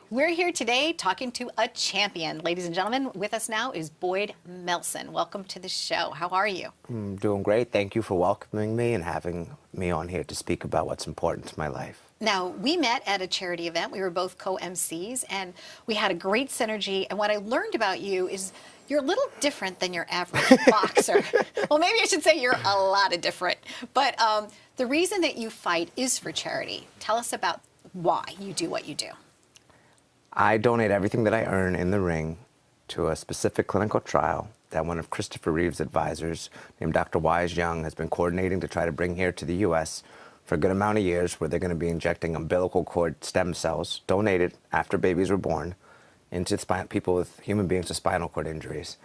We're here today talking to a champion. Ladies and gentlemen, with us now is Boyd Melson. Welcome to the show. How are you? I'm doing great. Thank you for welcoming me and having me on here to speak about what's important to my life. Now, we met at a charity event. We were both co-MCs, and we had a great synergy. And what I learned about you is you're a little different than your average boxer. Well, maybe I should say you're a lot of different. But the reason that you fight is for charity. Tell us about why you do what you do. I donate everything that I earn in the ring to a specific clinical trial that one of Christopher Reeve's advisors, named Dr. Wise Young, has been coordinating to try to bring here to the U.S. for a good amount of years, where they're going to be injecting umbilical cord stem cells donated after babies were born into people with human beings with spinal cord injuries.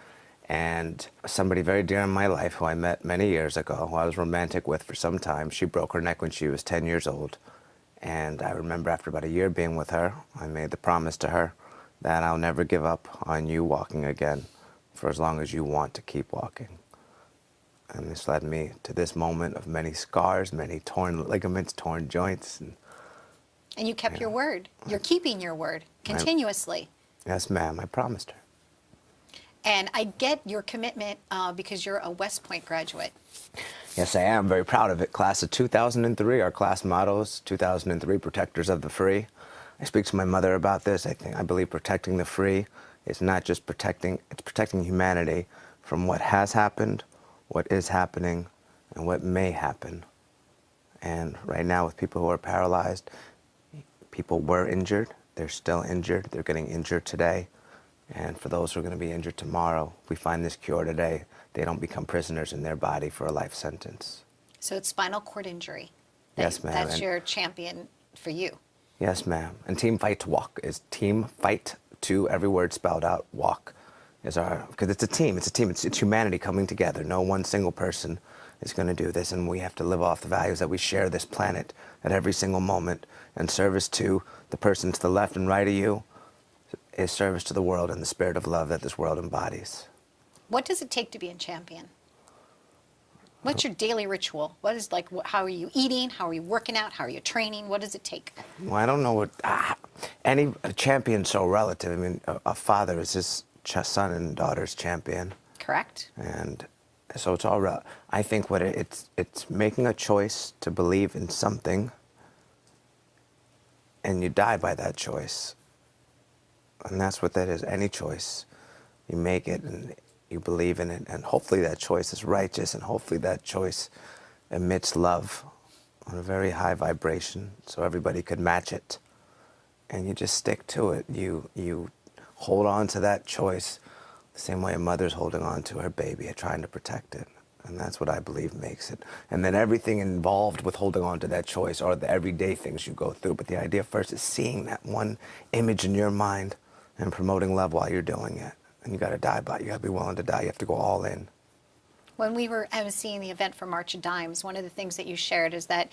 And somebody very dear in my life who I met many years ago, who I was romantic with for some time, she broke her neck when she was 10 years old. And I remember after about a year being with her, I made the promise to her that I'll never give up on you walking again for as long as you want to keep walking. And this led me to this moment of many scars, many torn ligaments, torn joints. And you kept your word. You're keeping your word continuously. Yes, ma'am, I promised her. And I get your commitment because you're a West Point graduate. Yes, I am. Very proud of it. Class of 2003. Our class motto is 2003, Protectors of the Free. I speak to my mother about this. I believe protecting the free is not just protecting, it's protecting humanity from what has happened, what is happening, and what may happen. And right now with people who are paralyzed, people were injured. They're still injured. They're getting injured today. And for those who are going to be injured tomorrow, if we find this cure today, they don't become prisoners in their body for a life sentence. So it's spinal cord injury. Yes, ma'am. That's your champion for you. Yes, ma'am. And Team Fight to Walk is Team Fight to, every word spelled out, walk is our, because it's a team, it's humanity coming together. No one single person is going to do this, and we have to live off the values that we share this planet at every single moment. And service to the person to the left and right of you is service to the world and the spirit of love that this world embodies. What does it take to be a champion? What's your daily ritual? What is, like, how are you eating? How are you working out? How are you training? What does it take? Well, I don't know what, a champion's so relative. I mean, a father is his son and daughter's champion. Correct. And so it's all, I think what it's making a choice to believe in something, and you die by that choice. And that's what that is, any choice. You make it and you believe in it, and hopefully that choice is righteous, and hopefully that choice emits love on a very high vibration so everybody could match it. And you just stick to it. You hold on to that choice the same way a mother's holding on to her baby and trying to protect it. And that's what I believe makes it. And then everything involved with holding on to that choice are the everyday things you go through. But the idea first is seeing that one image in your mind and promoting love while you're doing it. And you got to die by it. You got to be willing to die. You have to go all in. When we were emceeing the event for March of Dimes, one of the things that you shared is that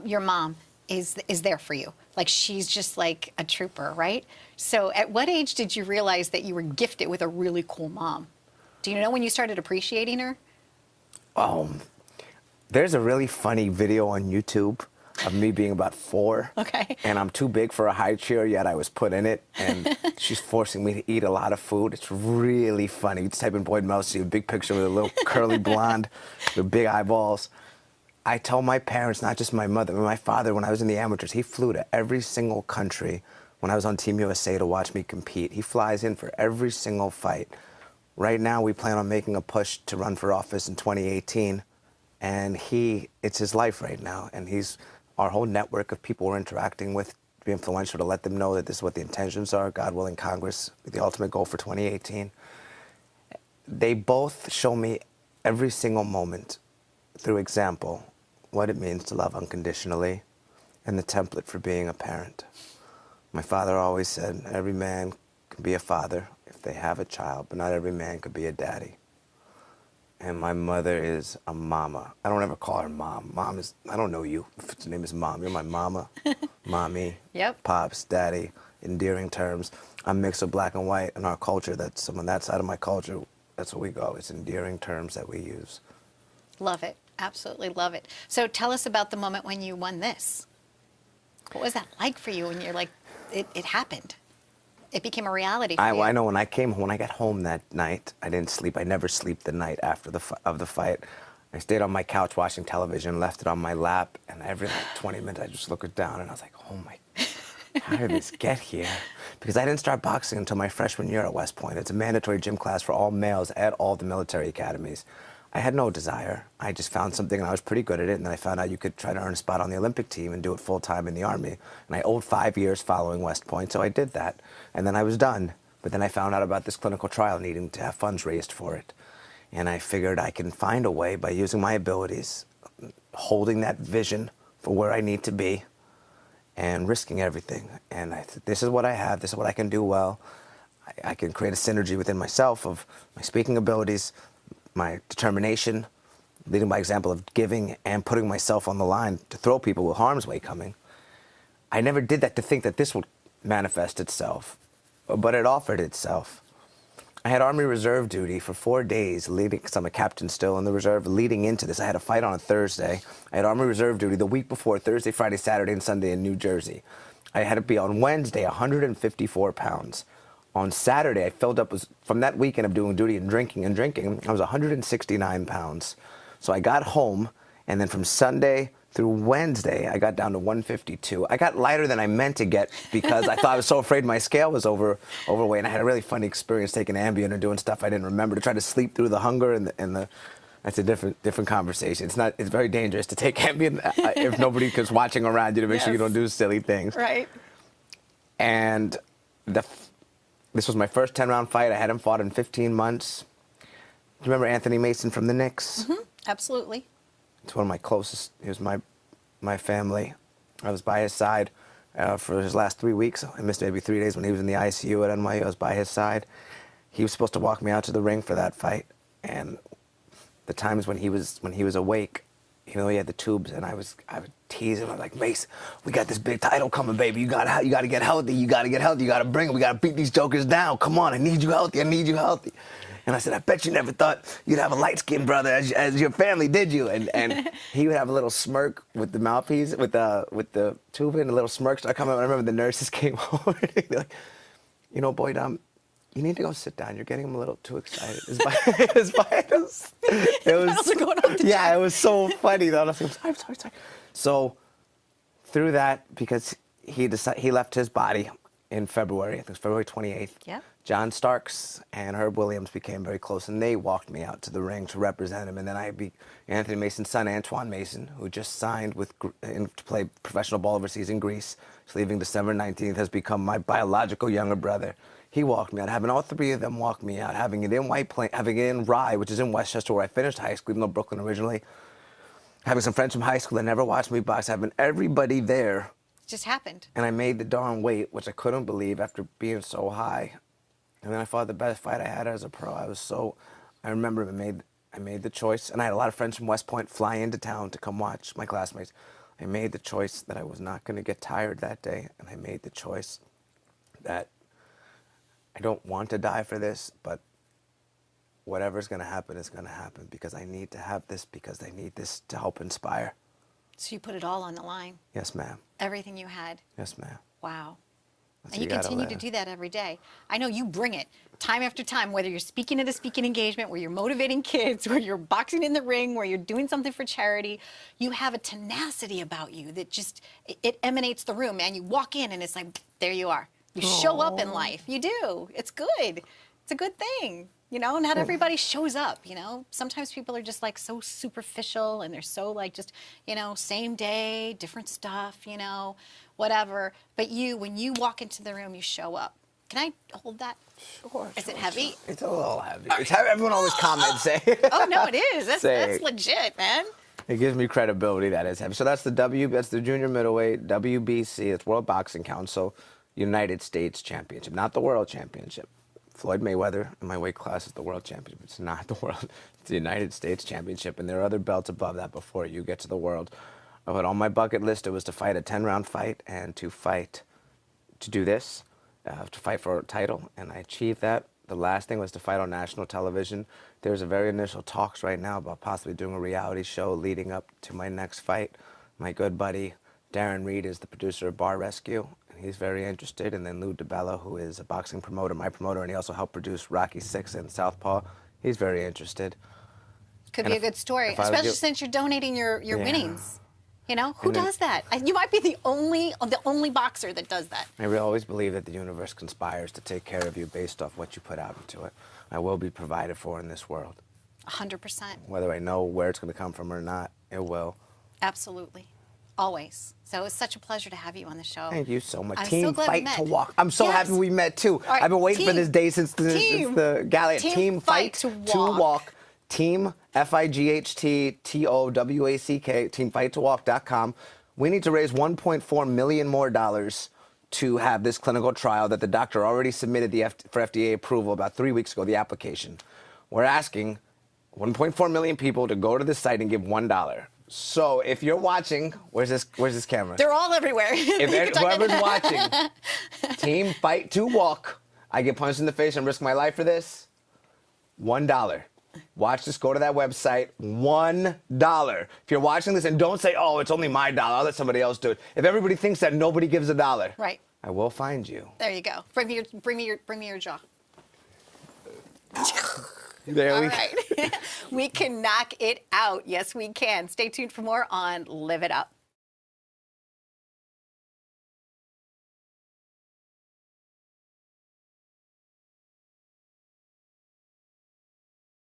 your mom is there for you. Like, she's just like a trooper, right? So at what age did you realize that you were gifted with a really cool mom? Do you know when you started appreciating her? There's a really funny video on YouTube of me being about 4. Okay. And I'm too big for a high chair, yet I was put in it. And she's forcing me to eat a lot of food. It's really funny. You type in Boyd Melson, a big picture with a little curly blonde with big eyeballs. I tell my parents, not just my mother, but my father, when I was in the amateurs, he flew to every single country when I was on Team USA to watch me compete. He flies in for every single fight. Right now, we plan on making a push to run for office in 2018. And it's his life right now. And our whole network of people we're interacting with, to be influential, to let them know that this is what the intentions are, God willing, Congress, the ultimate goal for 2018. They both show me every single moment, through example, what it means to love unconditionally and the template for being a parent. My father always said, every man can be a father if they have a child, but not every man could be a daddy. And my mother is a mama. I don't ever call her mom. Mom is, I don't know you. If your name is mom, you're my mama, mommy, Yep. Pops, daddy, endearing terms. I'm mixed of black and white in our culture. That's on that side of my culture. That's what we go. It's endearing terms that we use. Love it. Absolutely love it. So tell us about the moment when you won this. What was that like for you when you're like, it happened? It became a reality for I, you. I know when I got home that night, I didn't sleep. I never sleep the night after the fight. I stayed on my couch watching television, left it on my lap, and every like 20 minutes I just looked it down, and I was like, oh my, how did this get here? Because I didn't start boxing until my freshman year at West Point. It's a mandatory gym class for all males at all the military academies. I had no desire. I just found something, and I was pretty good at it, and then I found out you could try to earn a spot on the Olympic team and do it full-time in the Army. And I owed 5 years following West Point, so I did that. And then I was done. But then I found out about this clinical trial needing to have funds raised for it. And I figured I can find a way by using my abilities, holding that vision for where I need to be, and risking everything. And I said, this is what I have, this is what I can do well. I can create a synergy within myself of my speaking abilities, my determination, leading by example of giving and putting myself on the line to throw people with harm's way coming. I never did that to think that this would manifest itself, but it offered itself. I had Army Reserve duty for 4 days, because I'm a captain still in the reserve, leading into this. I had a fight on a Thursday. I had Army Reserve duty the week before, Thursday, Friday, Saturday, and Sunday in New Jersey. I had to be on Wednesday, 154 pounds. On Saturday, I filled up, from that weekend of doing duty and drinking, I was 169 pounds. So I got home, and then from Sunday through Wednesday, I got down to 152. I got lighter than I meant to get because I thought I was so afraid my scale was overweight. And I had a really funny experience taking Ambien and doing stuff I didn't remember to try to sleep through the hunger and the that's a different conversation. It's very dangerous to take Ambien if nobody is watching around you to make sure you don't do silly things. Right. And this was my first 10-round fight. I hadn't fought in 15 months. Do you remember Anthony Mason from the Knicks? Mm-hmm. Absolutely. It's one of my closest. He was my family. I was by his side for his last 3 weeks. I missed maybe 3 days when he was in the ICU at NYU. I was by his side. He was supposed to walk me out to the ring for that fight, and the times when he was awake, he had the tubes, and I would tease him. I was like, Mace, we got this big title coming, baby. You gotta get healthy. You gotta get healthy. You gotta bring it. We gotta beat these jokers down. Come on, I need you healthy. I need you healthy. And I said, I bet you never thought you'd have a light-skinned brother as your family, did you? And he would have a little smirk with the mouthpiece, with the tube in, a little smirk start coming out. I remember the nurses came over, and they'd be like, Boyd, you need to go sit down. You're getting him a little too excited. It was so funny, though. I was like, I'm sorry. So through that, because he left his body in February, I think it was February 28th. Yeah. John Starks and Herb Williams became very close, and they walked me out to the ring to represent him. And then Anthony Mason's son, Antoine Mason, who just signed to play professional ball overseas in Greece. He's leaving December 19th, has become my biological younger brother. He walked me out, having all three of them walk me out, having it in White Plains, having it in Rye, which is in Westchester, where I finished high school, even though Brooklyn originally. Having some friends from high school that never watched me box, having everybody there. It just happened. And I made the darn weight, which I couldn't believe after being so high. And then I fought the best fight I had as a pro. I remember I made the choice, and I had a lot of friends from West Point fly into town to come watch, my classmates. I made the choice that I was not going to get tired that day, and I made the choice that I don't want to die for this, but whatever's going to happen is going to happen, because I need to have this, because I need this to help inspire. So you put it all on the line. Yes, ma'am. Everything you had. Yes, ma'am. Wow. That's And you continue to do that every day. I know you bring it time after time, whether you're speaking at a speaking engagement, where you're motivating kids, where you're boxing in the ring, where you're doing something for charity. You have a tenacity about you that just, it emanates the room, and you walk in and it's like, there you are. You show up in life. You do. It's good. It's a good thing. Not everybody shows up, Sometimes people are just like so superficial, and they're so like just, same day, different stuff, whatever. But when you walk into the room, you show up. Can I hold that? Sure. Is it heavy? Sure. It's a little heavy. It's heavy. Everyone always comments, say. Oh, no, it is. That's legit, man. It gives me credibility that is heavy. So that's the junior middleweight, WBC, it's World Boxing Council, United States Championship, not the World Championship. Floyd Mayweather in my weight class is the World Championship. It's not the World. It's the United States Championship, and there are other belts above that before you get to the World. But on my bucket list, it was to fight a 10-round fight and to fight for a title, and I achieved that. The last thing was to fight on national television. There's a very initial talks right now about possibly doing a reality show leading up to my next fight. My good buddy Darren Reed is the producer of Bar Rescue, and he's very interested. And then Lou DiBella, who is a boxing promoter, my promoter, and he also helped produce Rocky VI and Southpaw. He's very interested. Could And be a if- good story, if I was especially you- since you're donating your winnings. You know, who And then- does that? You might be the only boxer that does that. I will always believe that the universe conspires to take care of you based off what you put out into it. I will be provided for in this world. 100%. Whether I know where it's going to come from or not, it will. Absolutely. Always. So it's such a pleasure to have you on the show. Thank you so much. I'm Team so glad we Fight met. to Walk. I'm so Yes. happy we met too. All right, I've been waiting for team- this day since the gala. Team Fight to Walk. Team FIGHTTOWACK. TeamFightToWalk.com. We need to raise $1.4 million more to have this clinical trial that the doctor already submitted for FDA approval about 3 weeks ago, the application. We're asking 1.4 million people to go to the site and give $1. So if you're watching, where's this camera? They're all everywhere. If whoever's watching, Team Fight to Walk, I get punched in the face and risk my life for this, $1. Watch this, go to that website, $1. If you're watching this, and don't say, oh, it's only my dollar, I'll let somebody else do it. If everybody thinks that nobody gives $1, Right. I will find you. There you go. Bring me your jaw. There All we right. We can knock it out. Yes, we can. Stay tuned for more on Live It Up.